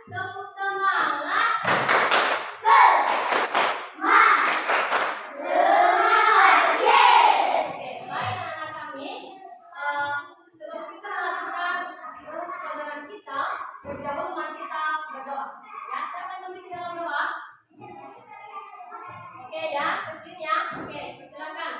Tepuk semangat. Oke, baik anak-anak kami. Sebelum kita melakukan proses pelajaran kita, bergabung dengan kita berdoa. Ya, siapa yang memimpin dalam doa? Oke ya, pimpin ya. Oke, silakan.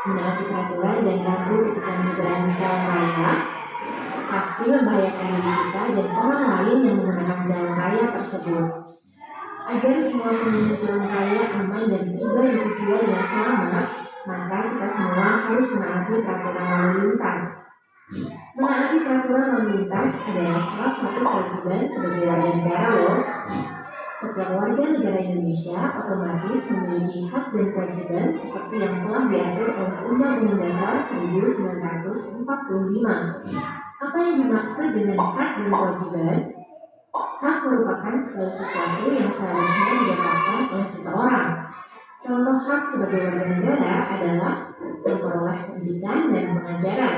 menaati peraturan dan ragu ketika menyeberang jalan raya pasti membahayakan diri kita dan orang lain yang menggunakan jalan raya tersebut. Agar semua pengguna jalan raya aman dan tiba di tujuan dengan selamat, maka kita semua harus menaati peraturan lalu lintas. Menaati peraturan lalu lintas adalah salah satu kewajiban sebagai warga negara loh. Setiap warga negara Indonesia otomatis memiliki hak dan kewajiban seperti yang telah diatur oleh Undang-Undang Dasar 1945. Apa yang dimaksud dengan hak dan kewajiban? Hak merupakan segala sesuatu yang seharusnya didapatkan oleh seseorang. Contoh hak sebagai warga negara adalah memperoleh pendidikan dan pengajaran,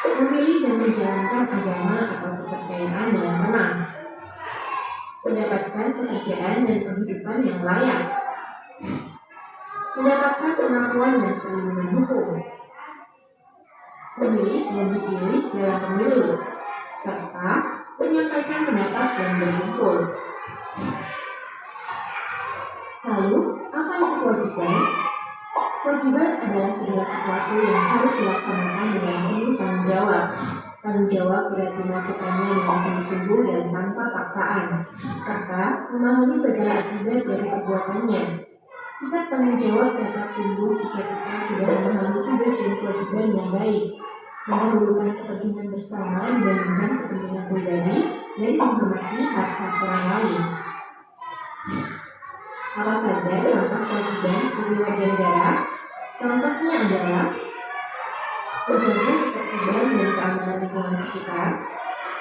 memilih dan menjalankan agama atau kepercayaan dengan tenang, mendapatkan pekerjaan dan penghidupan yang layak, mendapatkan pengakuan dan perlindungan hukum, memilih dan dipilih dalam pemilu, serta menyampaikan pendapat dan berkumpul. Lalu, apa itu kewajiban? Kewajiban adalah segala sesuatu yang harus dilaksanakan dengan penuh tanggung jawab. Tanggung jawab berarti melakukannya dengan sungguh-sungguh dan tanpa paksaan, serta memahami segala akibat dari perbuatannya. Sikap tanggung jawab dapat tumbuh jika kita sudah memahami tugas dan kewajiban yang baik, mendahulukan kepentingan bersama dibandingkan kepentingan pribadi, dan menghormati hak-hak orang lain. Apa saja contoh kewajiban sebagai warga negara? Contohnya adalah menjaga ketertiban dan keamanan lingkungan sekitar,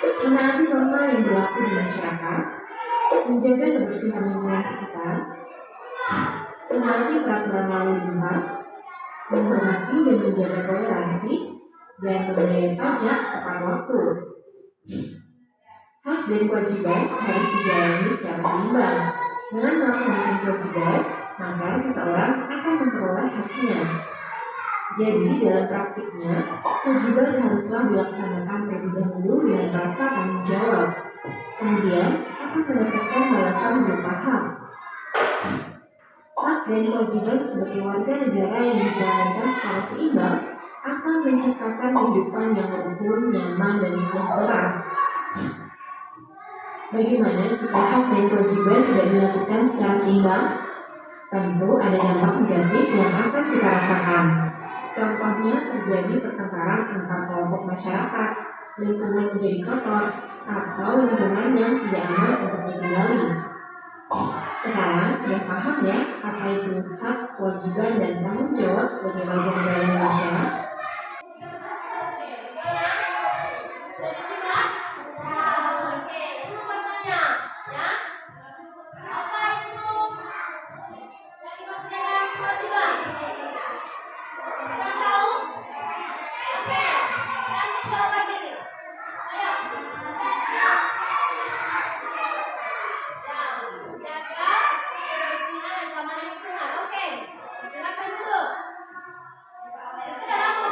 menaati norma yang berlaku di masyarakat, menjaga kebersihan lingkungan sekitar, menaati peraturan lalu lintas, menghormati dan menjaga toleransi, dan membayar pajak tepat waktu. Hak dan kewajiban harus dijalani secara seimbang. Dengan melaksanakan kewajiban, maka seseorang akan memperoleh haknya. Jadi dalam praktiknya, kewajiban haruslah dilaksanakan terlebih dahulu dengan rasa tanggung jawab. Kemudian akan mendapatkan balasan berupa hak. Hak dan kewajiban sebagai warga negara yang dijalankan secara seimbang akan menciptakan kehidupan yang rukun, nyaman, dan sejahtera. Bagaimana jika hak dan kewajiban tidak dilakukan secara seimbang? Tentu ada dampak negatif yang akan kita rasakan. Contohnya terjadi pertengkaran antar kelompok masyarakat, lingkungan menjadi kotor, atau lingkungan yang tidak aman untuk ditinggali. Sekarang sudah paham ya apa itu hak, kewajiban, dan tanggung jawab sebagai warga negara Indonesia? Silakan dulu. Itu dalam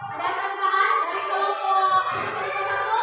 Ada sanggahan dari kelompok satu?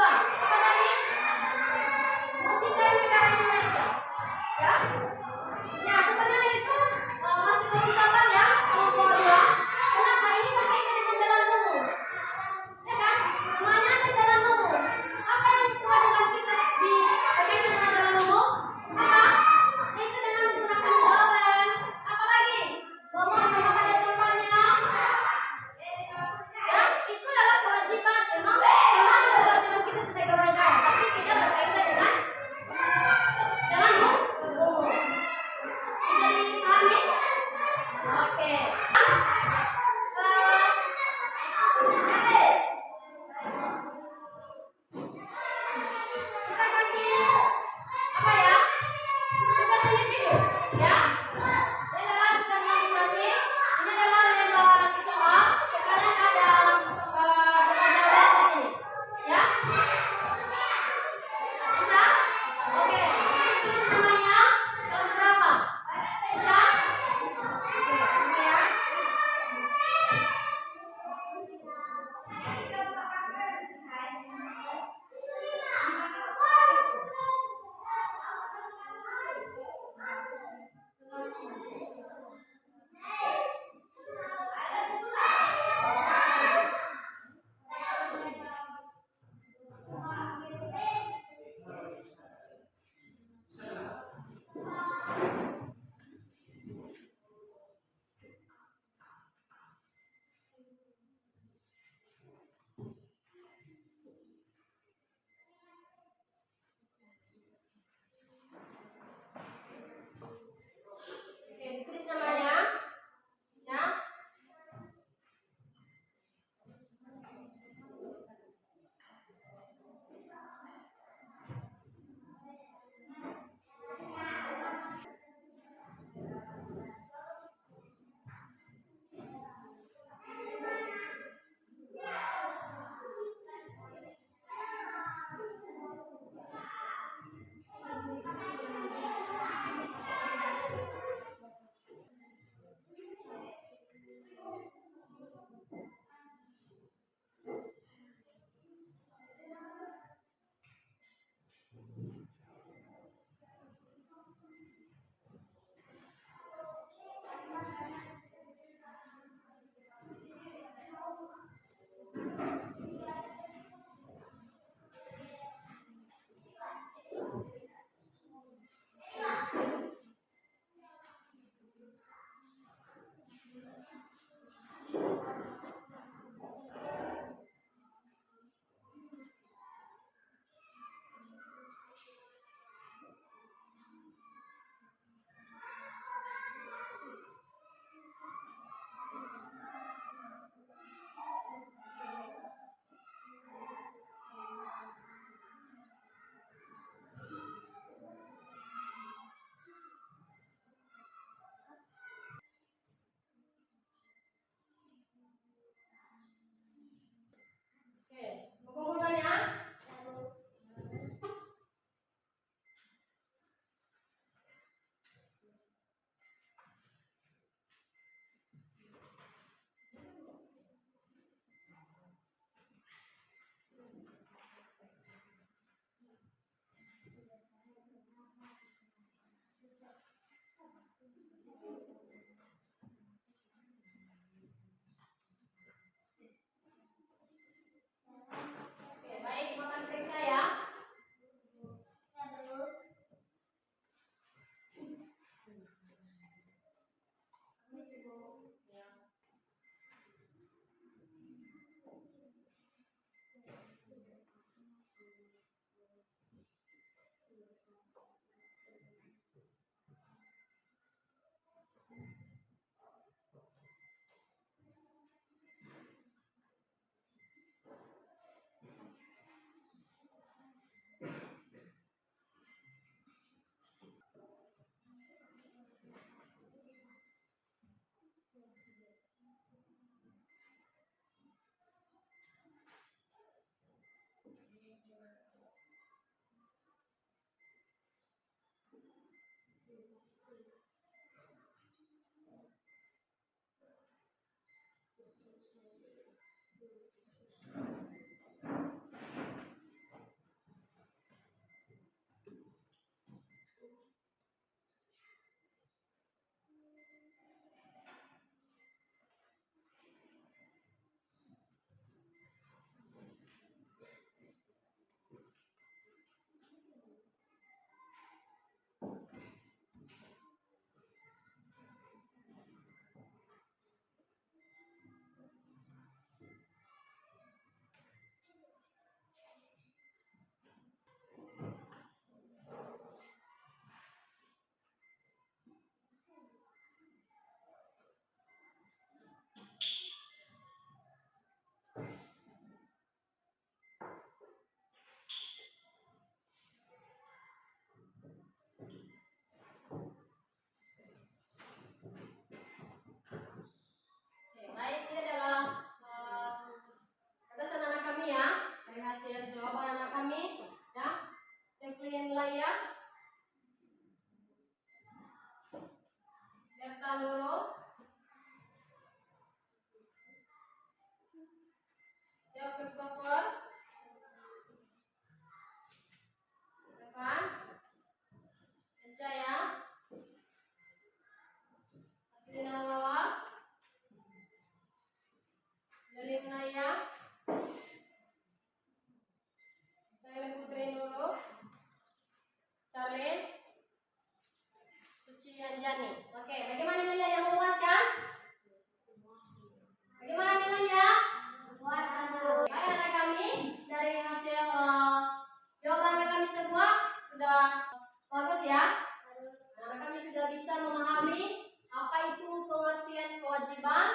kedua, apa tadi? Mencintai negara Indonesia. Ya, ya sebenarnya itu masih bertambah ya kelompok dua. Kenapa ini berkaitan dengan jalan umum? Ya kan? Namanya ada jalan umum. Apa yang kewajiban kita di berkaitan dengan jalan umum? Apa? Yaitu dengan menggunakan jalan. Apalagi memasang pada tempatnya. Ya, itu adalah kewajiban. Memang termasuk kewajiban kita sebagai orang sudah bagus ya. Anak kami sudah bisa memahami apa itu pengertian kewajiban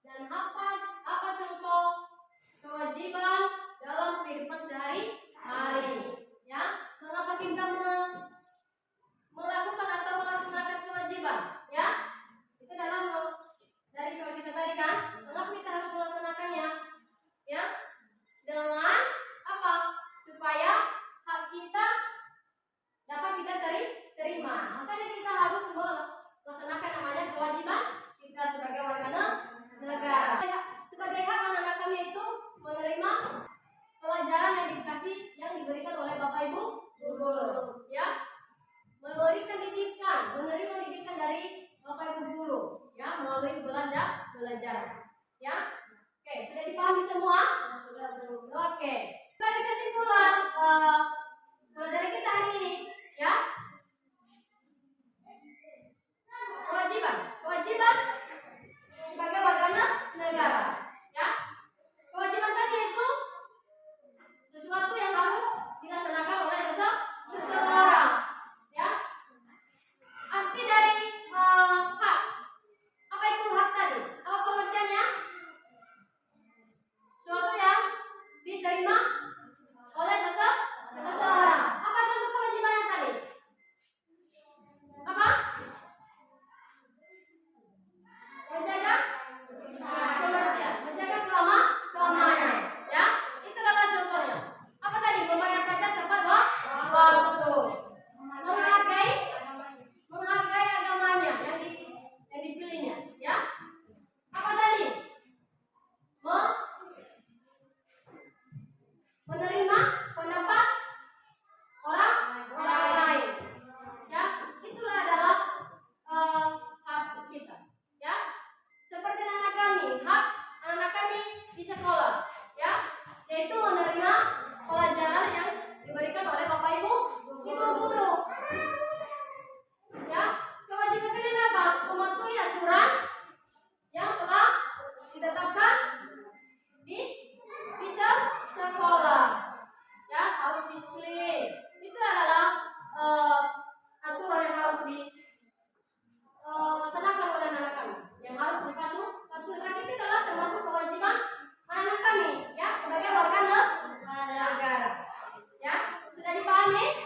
dan apa contoh kewajiban dalam kehidupan sehari-hari. Ya, mengapa kita melakukan atau melaksanakan kewajiban? Ya, itu dari soal kita tadi kan. Mengapa kita harus melaksanakannya? Ya, dengan apa? Supaya hak kita dapat kita terima. Makanya kita harus melaksanakan namanya kewajiban kita sebagai warga negara. Sebagai hak anak-anak kami itu menerima pelajaran yang diberikan oleh Bapak Ibu guru, ya, menerima didikan dari Bapak Ibu guru, ya, melalui belajar, ya. Oke, sudah dipahami semua? Oke. Dari kesimpulan pelajaran kita hari ini, ya. Kewajiban sebagai warga negara, ya. Kewajiban tadi itu sesuatu yang harus dilaksanakan oleh seseorang, ya. Arti dari hak, apa itu hak tadi? Apa pengertiannya? Sesuatu yang diterima oleh seseorang. Apa contoh kewajibannya tadi? Apa? Menjaga kebersihan, menjaga keamanan, ya. Itu adalah contohnya. Apa tadi? Membayar pajak tepat waktu, menghargai agamanya yang dipilihnya, ya. Apa tadi? Menerima pendapat orang lain, ya. Itulah adalah hak kita, ya. Seperti hak anak kami di sekolah, ya, yaitu menerima pelajaran yang diberikan oleh Bapak Ibu guru, ya. Kewajiban kalian apa? Mematuhi aturan yang telah ditetapkan di sekolah, ya. Harus disiplin. Itu adalah aturan yang harus dilaksanakan oleh anak kami, yang harus dipatuhi. Dan itu adalah termasuk kewajiban anak kami, ya, sebagai warga negara, ya. Sudah dipahami?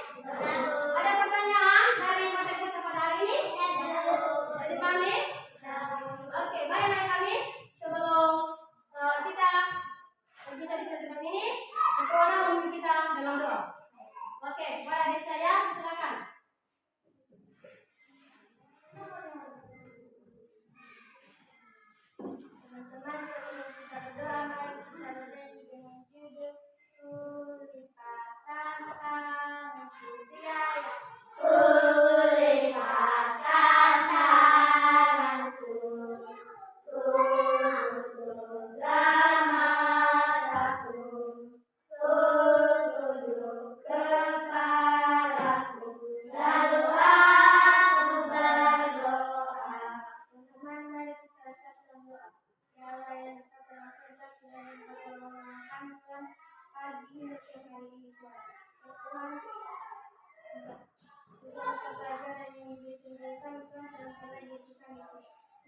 Ada pertanyaan dari materi kita pada hari ini? Sudah dipahami? Oke, baik anak kami. Sebelum kita bisa di tempat ini, orang memimpin kita dalam doa. Oke, kepada adik saya, silakan. Teman-teman, sebelum kita berdoa, mari kita bernyanyi dengan judul Kulipatan Tanganku Tiada. Kulipatan tanganku untuk gamaraku, tunjuk kepadaku, lalu aku berdoa. Teman-teman, mari kita ucapkan doa. Ya Allah yang dekat dengan sehat dan yang berkemenangan pagi ini siang hari ini Tuhan. Ya Tuhan, juga pelajaran yang ditunjukkan Tuhan dalam salah Yesus kami.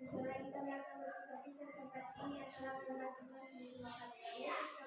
Setelah lagi kami akan berpisah di tempat ini, assalamualaikum warahmatullahi wabarakatuh.